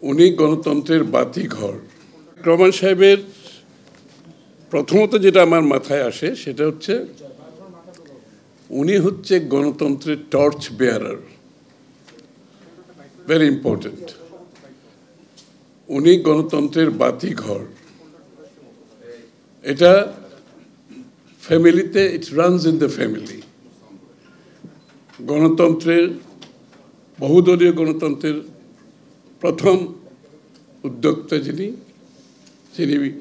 উনি গণতন্ত্রের বাতিঘর। রহমান সাহেবের প্রথমত যেটা আমার মাথায় আসে সেটা হচ্ছে উনি হচ্ছে গণতন্ত্রের টর্চ বেয়ারার, ভেরি ইম্পর্টেন্ট। উনি গণতন্ত্রের বাতিঘর। এটা ফ্যামিলিতে, ইট রানস ইন দ্য ফ্যামিলি। গণতন্ত্রের, বহুদলীয় গণতন্ত্রের প্রথম উদ্যোক্তা যিনি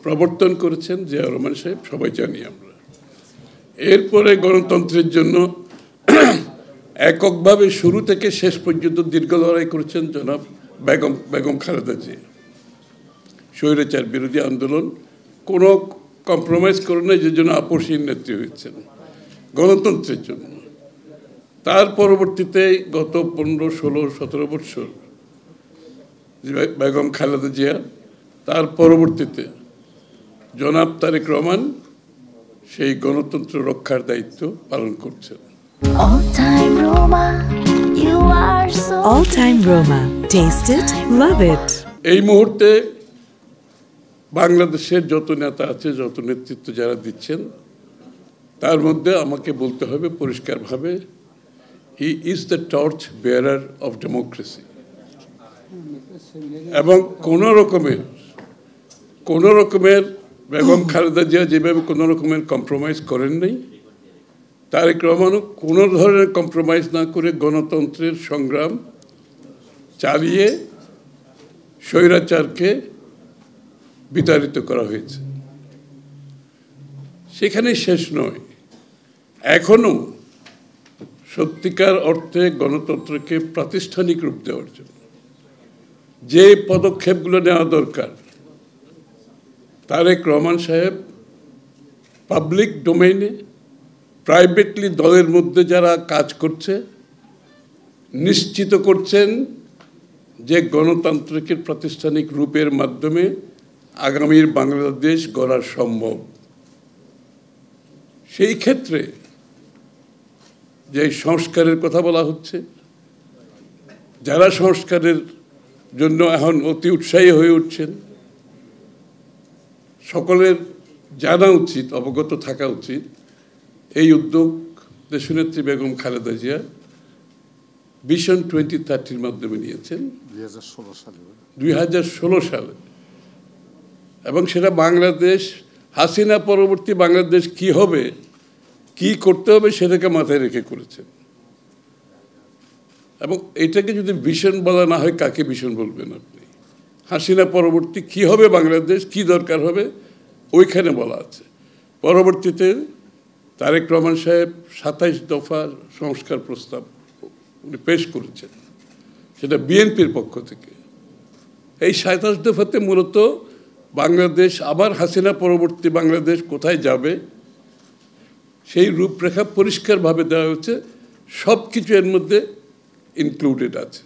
প্রবর্তন করেছেন জিয়া রহমান সাহেব, সবাই জানি আমরা। এরপরে গণতন্ত্রের জন্য এককভাবে শুরু থেকে শেষ পর্যন্ত দীর্ঘ লড়াই করেছেন জনাব বেগম খালেদা জিয়া। স্বৈরাচার বিরোধী আন্দোলন কোনো কম্প্রোমাইজ করে নাই, যে জন্য আপসহীন নেত্রী হয়েছেন গণতন্ত্রের জন্য। তার পরবর্তীতে গত 15, 16, 17 বছর বেগম খালেদা জিয়া, তার পরবর্তীতে জনাব তারেক রহমান সেই গণতন্ত্র রক্ষার দায়িত্ব পালন করছেন। All time Roma. Taste it, love it. এই মুহূর্তে বাংলাদেশের যত নেতা আছে, যত নেতৃত্ব যারা দিচ্ছেন, তার মধ্যে আমাকে বলতে হবে পরিষ্কারভাবে, he is the torch bearer of democracy. এবং কোনো রকমের বেগম খালেদা জিয়া যেভাবে কোনো রকমের কম্প্রোমাইজ করেন নাই, তারেক রহমানও কোনো ধরনের কম্প্রোমাইজ না করে গণতন্ত্রের সংগ্রাম চালিয়ে স্বৈরাচারকে বিতাড়িত করা হয়েছে। সেখানেই শেষ নয়, এখনও সত্যিকার অর্থে গণতন্ত্রকে প্রাতিষ্ঠানিক রূপ দেওয়ার জন্য যে পদক্ষেপগুলো নেওয়া দরকার, তারেক রহমান সাহেব পাবলিক ডোমেইনে, প্রাইভেটলি দলের মধ্যে যারা কাজ করছে, নিশ্চিত করছেন যে গণতন্ত্রকে প্রাতিষ্ঠানিক রূপের মাধ্যমে আগামীর বাংলাদেশ গড়া সম্ভব। সেই ক্ষেত্রে যে সংস্কারের কথা বলা হচ্ছে, যারা সংস্কারের জন্য এখন অতি উৎসাহী হয়ে উঠছেন, সকলের জানা উচিত, অবগত থাকা উচিত, এই উদ্যোগ দেশনেত্রী বেগম খালেদা জিয়া ভিশন 2030 মাধ্যমে নিয়েছেন 2016 সালে। এবং সেটা বাংলাদেশ, হাসিনা পরবর্তী বাংলাদেশ কি হবে, কি করতে হবে, সেটাকে মাথায় রেখে করেছেন। এবং এটাকে যদি ভিশন বলা না হয়, কাকে ভিশন বলবেন আপনি? হাসিনা পরবর্তী কি হবে বাংলাদেশ, কি দরকার হবে, ওইখানে বলা আছে। পরবর্তীতে তারেক রহমান সাহেব 27 দফা সংস্কার প্রস্তাব উনি পেশ করেছেন, সেটা বিএনপির পক্ষ থেকে। এই 27 দফাতে মূলত বাংলাদেশ, আবার হাসিনা পরবর্তী বাংলাদেশ কোথায় যাবে, সেই রূপরেখা পরিষ্কারভাবে দেওয়া হচ্ছে। সব কিছু এর মধ্যে ইনক্লুডেড আছে।